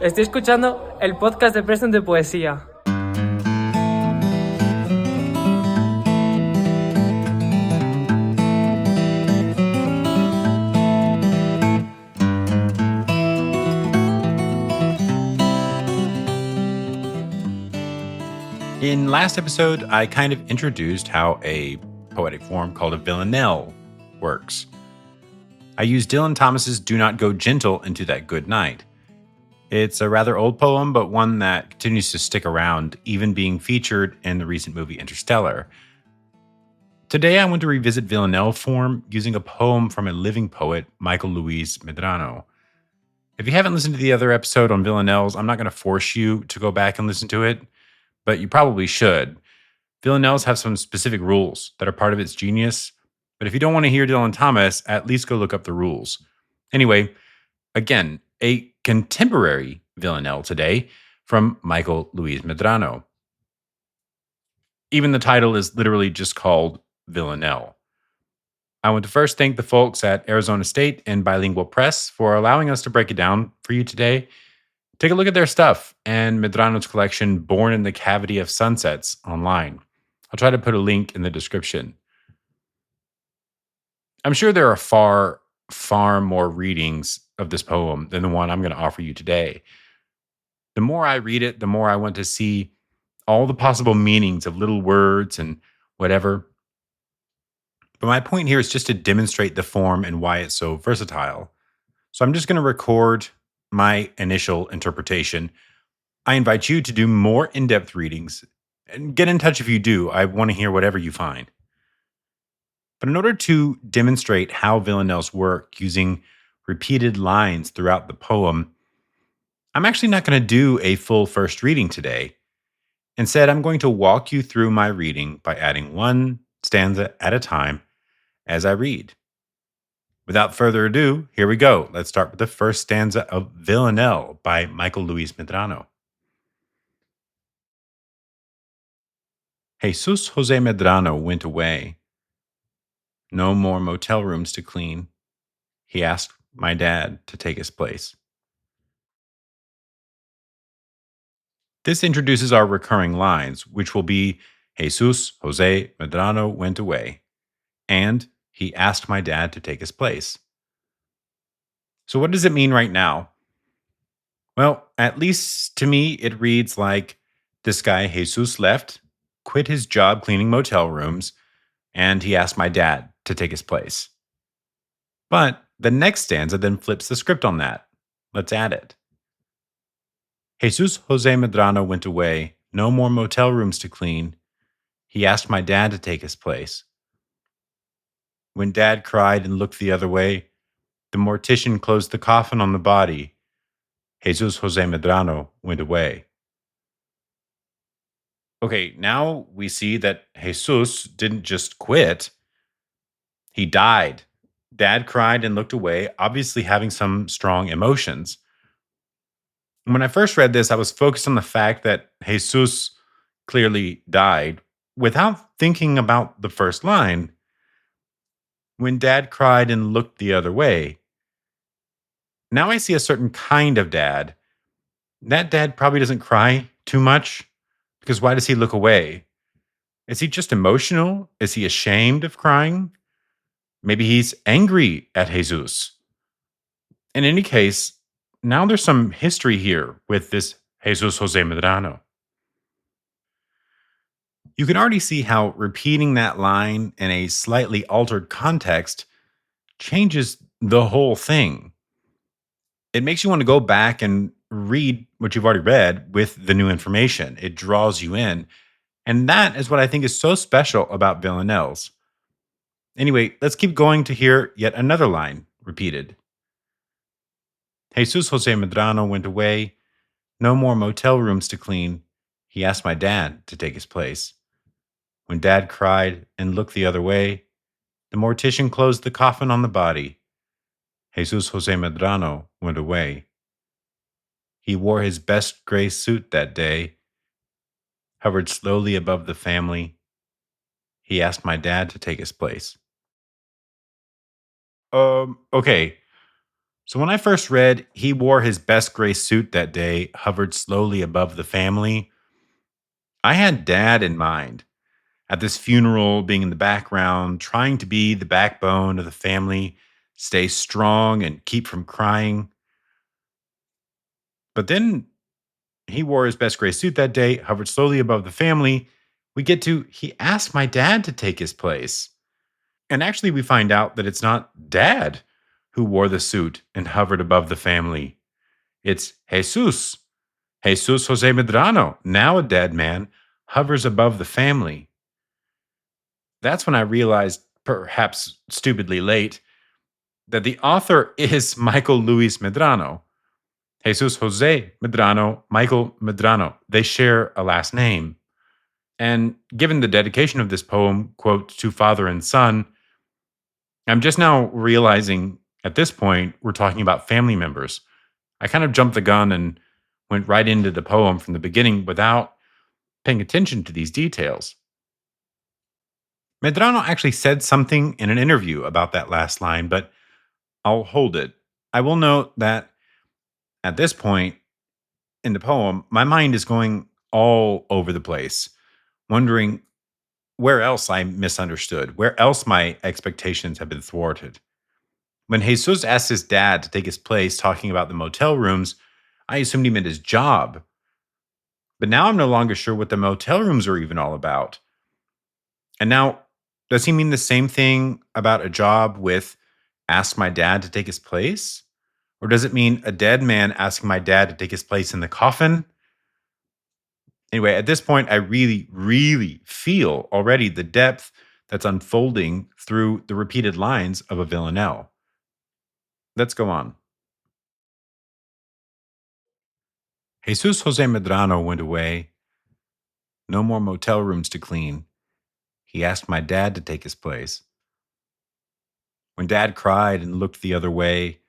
Estoy escuchando el podcast de Preston de poesía. In last episode, I kind of introduced how a poetic form called a Villanelle works. I used Dylan Thomas's Do Not Go Gentle into That Good Night. It's a rather old poem, but one that continues to stick around, even being featured in the recent movie Interstellar. Today, I want to revisit Villanelle form using a poem from a living poet, Michael Luis Medrano. If you haven't listened to the other episode on Villanelles, I'm not going to force you to go back and listen to it, but you probably should. Villanelles have some specific rules that are part of its genius, but if you don't want to hear Dylan Thomas, at least go look up the rules. Anyway, again, a contemporary Villanelle today from Michael Luis Medrano. Even the title is literally just called Villanelle. I want to first thank the folks at Arizona State and Bilingual Press for allowing us to break it down for you today. Take a look at their stuff and Medrano's collection, Born in the Cavity of Sunsets, online. I'll try to put a link in the description. I'm sure there are far more readings of this poem than the one I'm going to offer you today. The more I read it, the more I want to see all the possible meanings of little words and whatever. But my point here is just to demonstrate the form and why it's so versatile. So I'm just going to record my initial interpretation. I invite you to do more in-depth readings and get in touch if you do. I want to hear whatever you find. But in order to demonstrate how Villanelles work using repeated lines throughout the poem, I'm actually not going to do a full first reading today. Instead, I'm going to walk you through my reading by adding one stanza at a time as I read. Without further ado, here we go. Let's start with the first stanza of Villanelle by Michael Luis Medrano. Jesus Jose Medrano went away. No more motel rooms to clean. He asked my dad to take his place. This introduces our recurring lines, which will be Jesus Jose Medrano went away, and he asked my dad to take his place. So what does it mean right now? Well, at least to me, it reads like this guy Jesus left, quit his job cleaning motel rooms, and he asked my dad to take his place. But the next stanza then flips the script on that. Let's add it. Jesus Jose Medrano went away, no more motel rooms to clean. He asked my dad to take his place. When dad cried and looked the other way, the mortician closed the coffin on the body. Jesus Jose Medrano went away. Okay, now we see that Jesus didn't just quit. He died. Dad cried and looked away, obviously having some strong emotions. When I first read this, I was focused on the fact that Jesus clearly died without thinking about the first line. When dad cried and looked the other way. Now I see a certain kind of dad. That dad probably doesn't cry too much, because why does he look away? Is he just emotional? Is he ashamed of crying? Maybe he's angry at Jesus. In any case, now there's some history here with this Jesus Jose Medrano. You can already see how repeating that line in a slightly altered context changes the whole thing. It makes you want to go back and read what you've already read with the new information. It draws you in. And that is what I think is so special about Villanelles. Anyway, let's keep going to hear yet another line repeated. Jesus Jose Medrano went away. No more motel rooms to clean. He asked my dad to take his place. When dad cried and looked the other way, the mortician closed the coffin on the body. Jesus Jose Medrano went away. He wore his best gray suit that day, hovered slowly above the family. He asked my dad to take his place. Okay. So when I first read, he wore his best gray suit that day, hovered slowly above the family, I had dad in mind. At this funeral, being in the background, trying to be the backbone of the family, stay strong and keep from crying. But then he wore his best gray suit that day, hovered slowly above the family. We get to, he asked my dad to take his place. And actually, we find out that it's not dad who wore the suit and hovered above the family. It's Jesus. Jesus Jose Medrano, now a dead man, hovers above the family. That's when I realized, perhaps stupidly late, that the author is Michael Luis Medrano. Jesus Jose Medrano, Michael Medrano. They share a last name. And given the dedication of this poem, quote, to father and son, I'm just now realizing at this point we're talking about family members. I kind of jumped the gun and went right into the poem from the beginning without paying attention to these details. Medrano actually said something in an interview about that last line, but I'll hold it. I will note that at this point in the poem, my mind is going all over the place, wondering where else I misunderstood, where else my expectations have been thwarted. When Jesus asked his dad to take his place talking about the motel rooms, I assumed he meant his job. But now I'm no longer sure what the motel rooms are even all about. And now, does he mean the same thing about a job with ask my dad to take his place? Or does it mean a dead man asking my dad to take his place in the coffin? Anyway, at this point, I really, really feel already the depth that's unfolding through the repeated lines of a Villanelle. Let's go on. Jesus Jose Medrano went away. No more motel rooms to clean. He asked my dad to take his place. When dad cried and looked the other way,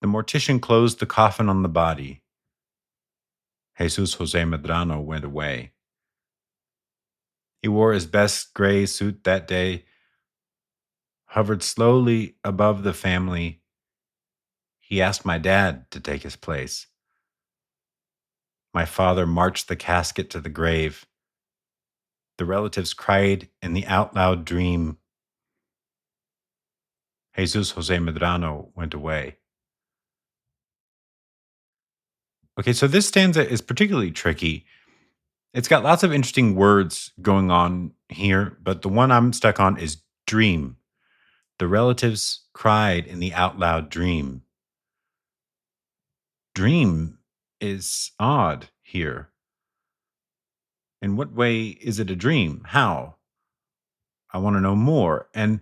the mortician closed the coffin on the body. Jesus Jose Medrano went away. He wore his best gray suit that day, hovered slowly above the family. He asked my dad to take his place. My father marched the casket to the grave. The relatives cried in the out loud dream. Jesus Jose Medrano went away. Okay, so this stanza is particularly tricky. It's got lots of interesting words going on here, but the one I'm stuck on is dream. The relatives cried in the out loud dream. Dream is odd here. In what way is it a dream? How? I want to know more. And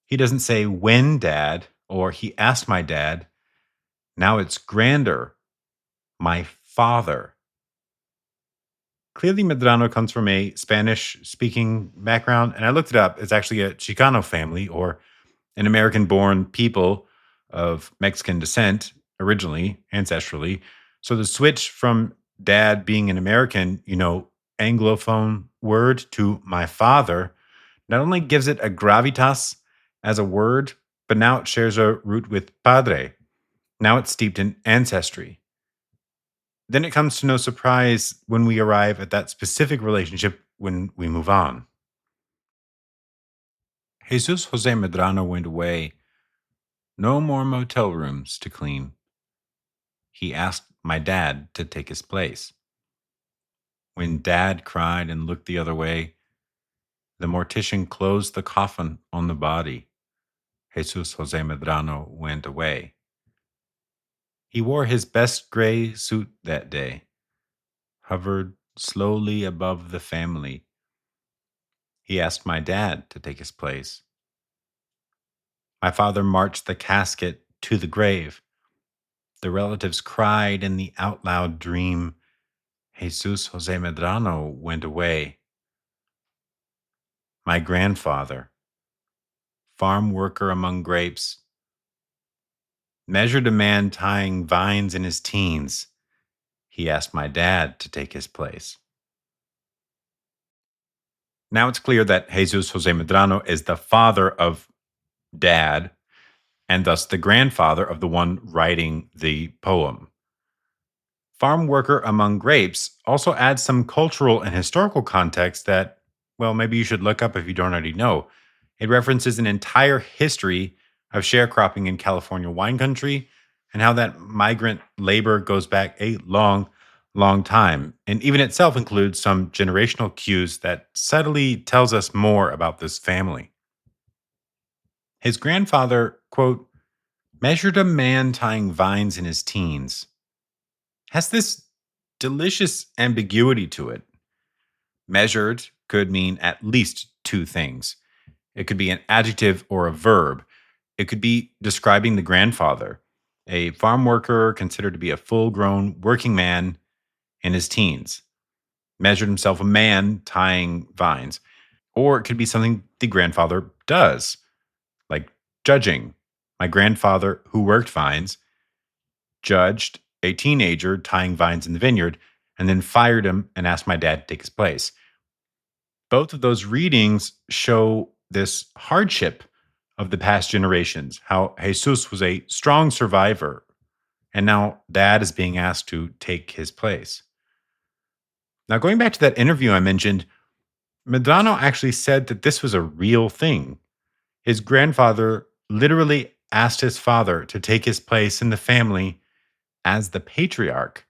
he doesn't say when dad or he asked my dad. Now it's grander. My father. Clearly, Medrano comes from a Spanish speaking background, and I looked it up. It's actually a Chicano family or an American born people of Mexican descent, originally, ancestrally. So the switch from dad being an American, Anglophone word to my father not only gives it a gravitas as a word, but now it shares a root with padre. Now it's steeped in ancestry. Then it comes to no surprise when we arrive at that specific relationship when we move on. Jesus Jose Medrano went away. No more motel rooms to clean. He asked my dad to take his place. When dad cried and looked the other way, the mortician closed the coffin on the body. Jesus Jose Medrano went away. He wore his best gray suit that day, hovered slowly above the family. He asked my dad to take his place. My father marched the casket to the grave. The relatives cried in the out loud dream. Jesus Jose Medrano went away. My grandfather, farm worker among grapes, measured a man tying vines in his teens. He asked my dad to take his place. Now it's clear that Jesus Jose Medrano is the father of dad, and thus the grandfather of the one writing the poem. Farm worker among grapes also adds some cultural and historical context that, well, maybe you should look up if you don't already know. It references an entire history of sharecropping in California wine country and how that migrant labor goes back a long, long time. And even itself includes some generational cues that subtly tells us more about this family. His grandfather, quote, measured a man tying vines in his teens, has this delicious ambiguity to it. Measured could mean at least two things. It could be an adjective or a verb. It could be describing the grandfather, a farm worker considered to be a full grown working man in his teens, measured himself a man tying vines. Or it could be something the grandfather does, like judging. My grandfather, who worked vines, judged a teenager tying vines in the vineyard and then fired him and asked my dad to take his place. Both of those readings show this hardship of the past generations, how Jesus was a strong survivor, and now dad is being asked to take his place. Now, going back to that interview I mentioned, Medrano actually said that this was a real thing. His grandfather literally asked his father to take his place in the family as the patriarch.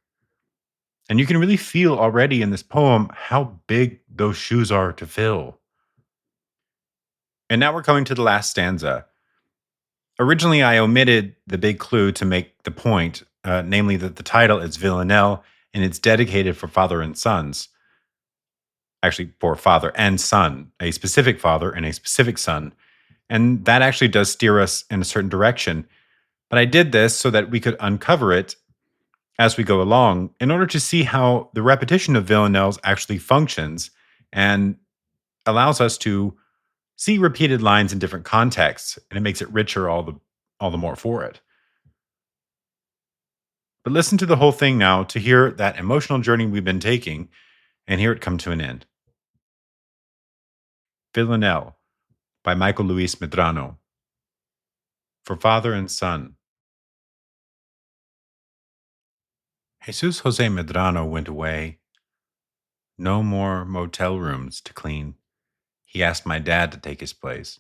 And you can really feel already in this poem how big those shoes are to fill. And now we're coming to the last stanza. Originally, I omitted the big clue to make the point, namely that the title is Villanelle and it's dedicated for father and sons. Actually, for father and son, a specific father and a specific son. And that actually does steer us in a certain direction. But I did this so that we could uncover it as we go along in order to see how the repetition of Villanelles actually functions and allows us to see repeated lines in different contexts, and it makes it richer all the more for it. But listen to the whole thing now to hear that emotional journey we've been taking and hear it come to an end. Villanelle by Michael Luis Medrano. For father and son. Jesus Jose Medrano went away. No more motel rooms to clean. He asked my dad to take his place.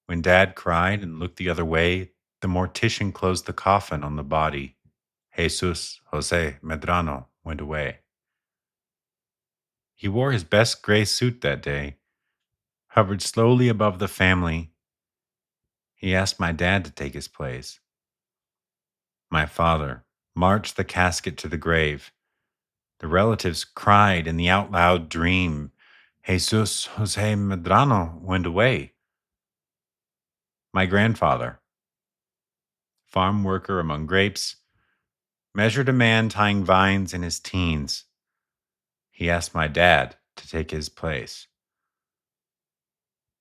When dad cried and looked the other way, the mortician closed the coffin on the body. Jesus Jose Medrano went away. He wore his best gray suit that day, hovered slowly above the family. He asked my dad to take his place. My father marched the casket to the grave. The relatives cried in the out loud dream. Jesus Jose Medrano went away. My grandfather, farm worker among grapes, measured a man tying vines in his teens. He asked my dad to take his place.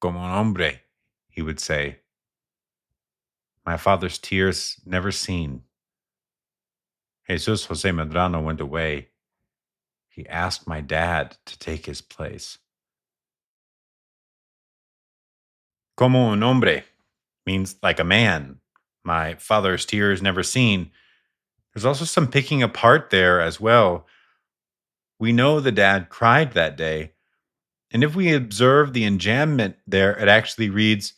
Como un hombre, he would say. My father's tears never seen. Jesus Jose Medrano went away. He asked my dad to take his place. Como un hombre means like a man. My father's tears never seen. There's also some picking apart there as well. We know the dad cried that day. And if we observe the enjambment there, it actually reads,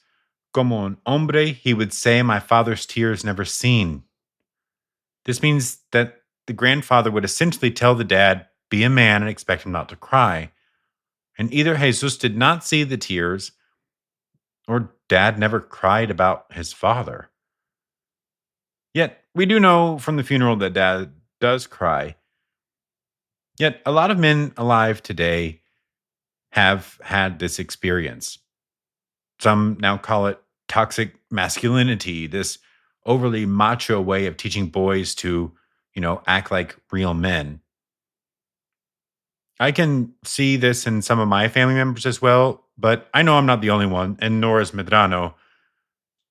Como un hombre, he would say, my father's tears never seen. This means that the grandfather would essentially tell the dad, be a man and expect him not to cry. And either Jesus did not see the tears, or dad never cried about his father. Yet, we do know from the funeral that dad does cry. Yet, a lot of men alive today have had this experience. Some now call it toxic masculinity, this overly macho way of teaching boys to, act like real men. I can see this in some of my family members as well, but I know I'm not the only one, and nor is Medrano.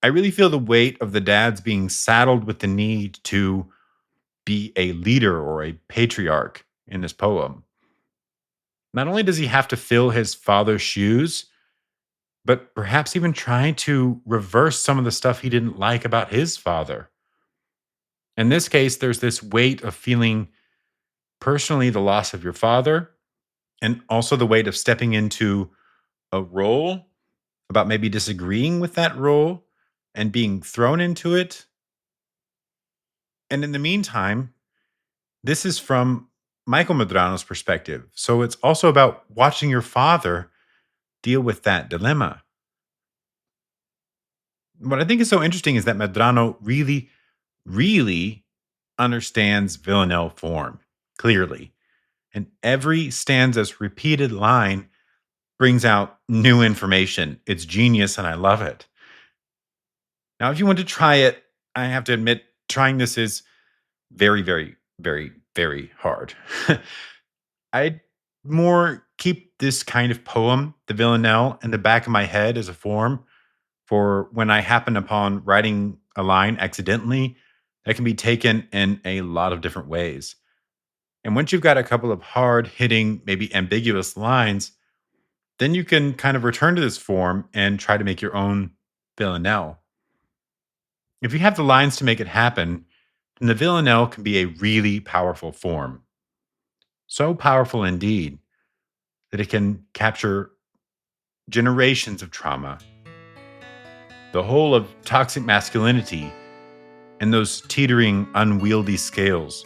I really feel the weight of the dads being saddled with the need to be a leader or a patriarch in this poem. Not only does he have to fill his father's shoes, but perhaps even trying to reverse some of the stuff he didn't like about his father. In this case, there's this weight of feeling personally the loss of your father, and also the weight of stepping into a role, about maybe disagreeing with that role and being thrown into it. And in the meantime, this is from Michael Medrano's perspective. So it's also about watching your father deal with that dilemma. What I think is so interesting is that Medrano really, really understands Villanelle form clearly. And every stanza's repeated line brings out new information. It's genius and I love it. Now, if you want to try it, I have to admit, trying this is very, very, very, very hard. I'd more keep this kind of poem, the Villanelle, in the back of my head as a form for when I happen upon writing a line accidentally that can be taken in a lot of different ways. And once you've got a couple of hard hitting, maybe ambiguous lines, then you can kind of return to this form and try to make your own Villanelle. If you have the lines to make it happen, then the Villanelle can be a really powerful form. So powerful indeed that it can capture generations of trauma, the whole of toxic masculinity, and those teetering, unwieldy scales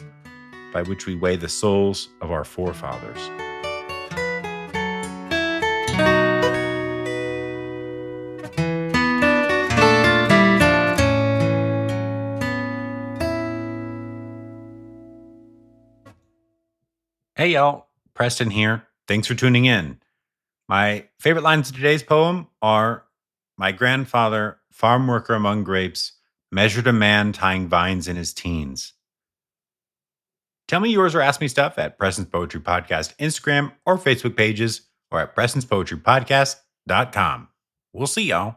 by which we weigh the souls of our forefathers. Hey, y'all. Preston here. Thanks for tuning in. My favorite lines of today's poem are: my grandfather, farm worker among grapes, measured a man tying vines in his teens. Tell me yours or ask me stuff at Preston's Poetry Podcast Instagram or Facebook pages, or at PrestonsPoetryPodcast.com. We'll see y'all.